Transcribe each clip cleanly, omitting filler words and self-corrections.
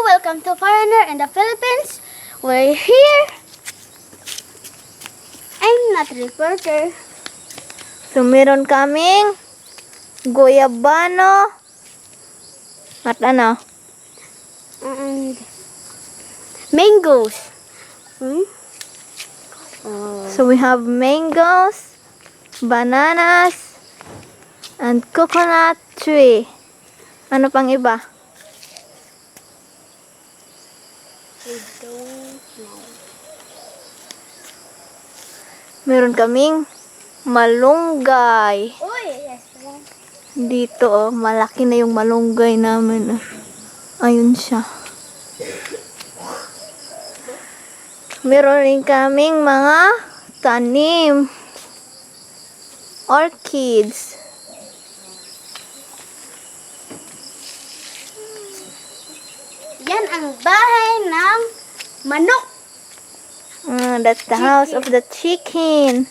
welcome to Foreigner in the Philippines. We're here. I'm not a reporter. So, meron kaming goyabano at ano? And mangoes. So, we have mangoes, bananas, and coconut tree. Ano pang iba? I don't know. Meron kaming malunggay. Oh, yes. Dito, oh, malaki na yung malunggay namin. Ayun siya. Meron rin kaming mga tanim. Orchids. Yan ang bahay ng manok. That's the house of the chicken.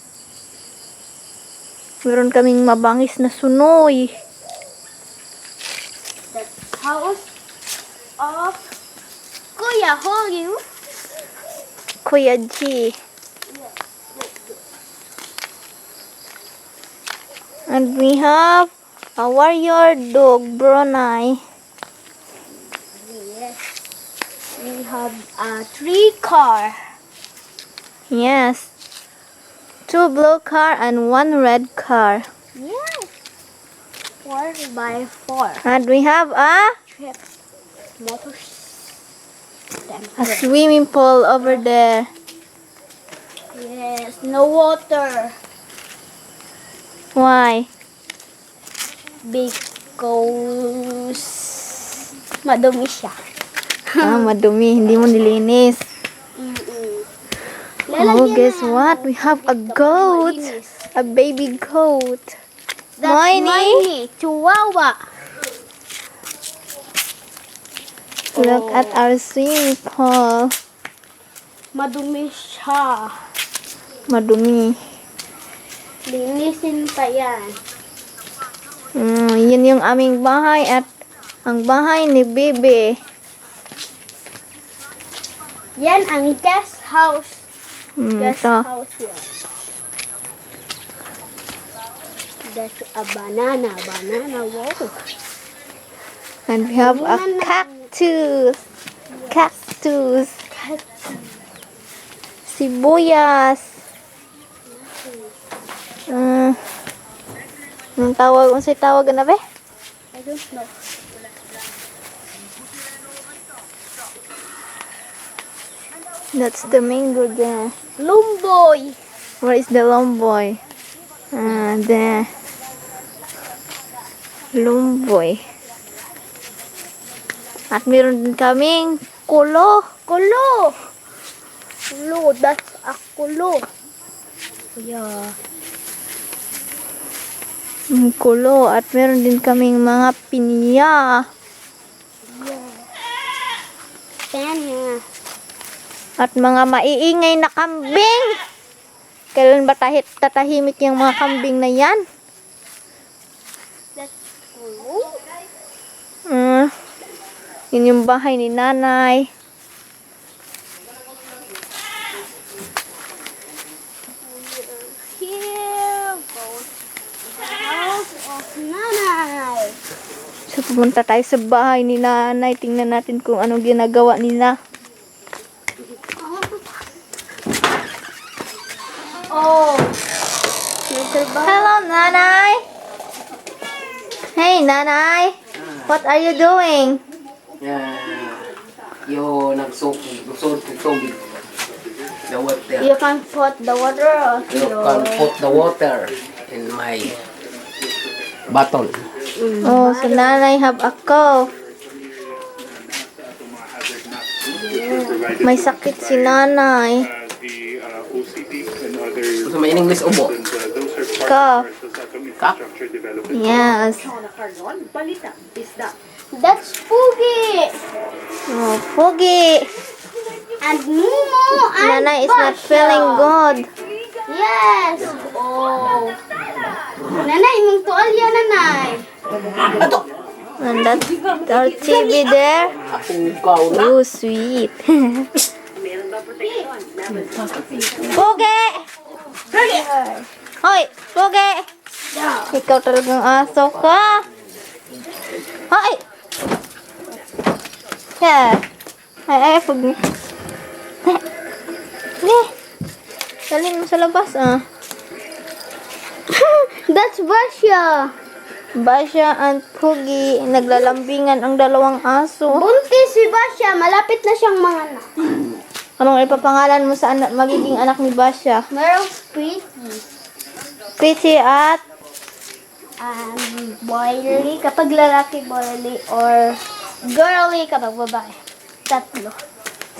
Meron kaming mabangis na sunoy. The house of Kuya Holyu. Kuya G. And we have a warrior dog, Brunei. Yes. We have a 3 car. Yes. 2 blue car and 1 red car. Yes. 4x4. And we have a Trip. Motors. swimming pool over there. Yes. No water. Why? Because madumi siya. Madumi. Hindi mo nilinis. Oh, guess what? We have a goat. A baby goat. That's Miney. Chihuahua. Look at our swimming pool. Madumi siya. Madumi. Linisin pa yan. Yun yung aming bahay at ang bahay ni Bebe. Yan ang guest house. Guest Ito. house yan. That's a banana. Banana, wow. And we have a cactus. Cactus. Sibuyas. Anong tawag? Unsay tawag na be? I don't know. That's the mango there. Lumboy. Where is the lomboy? There. Lomboy. At meron din kaming kulo. Kulo. Kulo. That's a kulo. Yeah. Kulo. At meron din kaming mga pinya. Penya. At mga maiingay na kambing. Kailan ba tatahimik yung mga kambing na yan? That's kulo. Yun yung bahay ni nanay. Here goes the house of Nanay. So, pumunta tayo sa bahay ni nanay. Tingnan natin kung anong ginagawa nila. Oh. Hello, nanay. Hey, nanay. What are you doing? Yo nagsuki the water. You can put the water on You can put the water in my bottle. Oh, so nanay have a cough. May sakit si nanay. So may English ubo. Cough. Kak? Yes. That's Fugi. Oh, Pogi. And Mumu and Nanay is not Basha. feeling good. Yes. Oh. Nanay, mong tuwalya, nanay. Ato! And that's our TV there. Ugaw na. Oh, sweet. Poge! Hoy, Poge! Ikaw talagang aso ka. Hoy! Yeah. Ay, Poge. Dalhin mo sa labas, ah. That's Russia. Basya and Pogi, naglalambingan ang dalawang aso. Buntis si Basya. Malapit na siyang manganak. Anong ipapangalan mo sa magiging anak ni Basya? Merong pretty. Pretty at Boily kapag lalaki, boily, or girly kapag babae. Tatlo.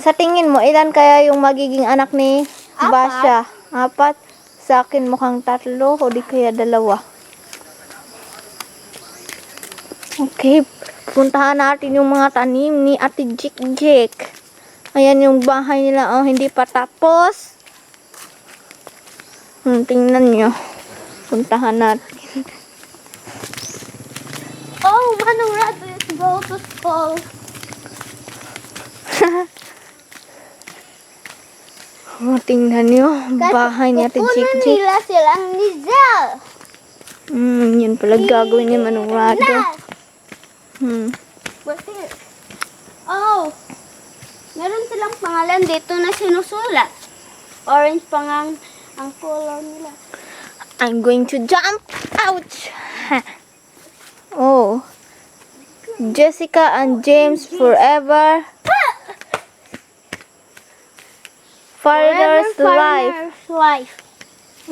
sa tingin mo, ilan kaya yung magiging anak ni Basya? 4? Sa akin mukhang 3 o di kaya 2. Okay, puntahan natin yung mga tanim ni Ate Jik. Ayan yung bahay nila, oh, hindi pa tapos. Tingnan nyo. Puntahan natin. Oh, manong rat, let's go to school. Oh, tingnan nyo. Bahay ni Ate Kukunin Jik. nila silang Nizel. Yun pala gagawin ni Manong Rado. What's here? Oh, meron silang pangalan dito na sinusulat. Orange ang color nila. I'm going to jump. Ouch! Oh. Jessica and James forever. Farther's life. Life.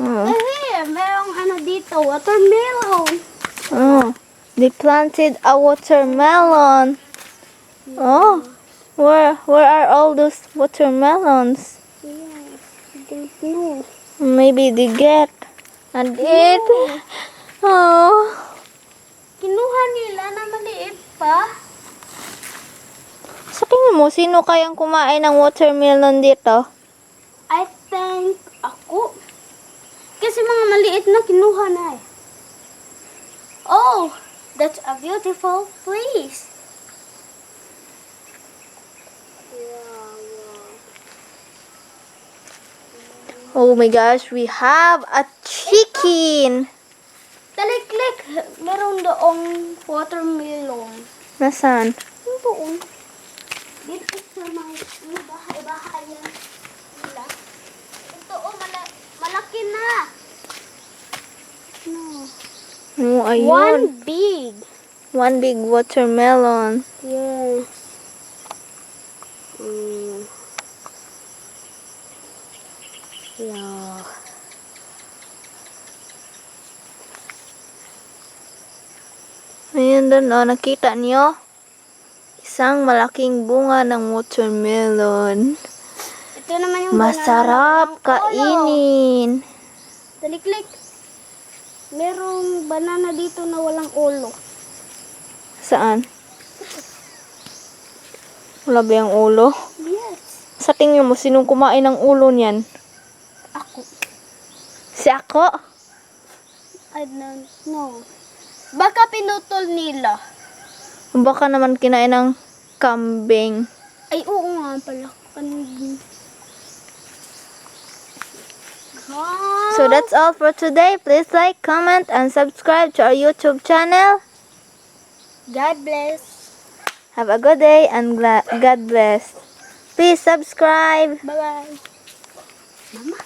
Oh. Here, merong ano dito, watermelon. Oh. They planted a watermelon. Oh. Where are all those watermelons? Yes, don't know. Maybe they get and eat. Oh. Kinuha nila na maliit pa. Sa tingin mo, sino kayang kumain ng watermelon dito? I think ako. Kasi mga maliit na kinuha na eh. Oh, that's a beautiful place. Oh my gosh, we have a chicken. Taliklik, meron doong watermelon. Nasaan? Doon. Dito sa mga bahay-bahay nila. Ito malaki na. No. Oh, ayun. One big watermelon. Yes. Yeah. Ayun doon, oh, nakita niyo? Isang malaking bunga ng watermelon. Ito naman yung Masarap banana. kainin. Taliklik. Merong banana dito na walang ulo. Saan? Wala ba yung ulo? Yes. Sa tingin mo, sinong kumain ng ulo niyan? Ako. Si ako? I don't know. Baka pinutol nila. Baka naman kinain ng kambing. Ay, oo nga pala. So that's all for today. Please like, comment, and subscribe to our YouTube channel. God bless. Have a good day and God bless. Please subscribe. Bye-bye. Mama.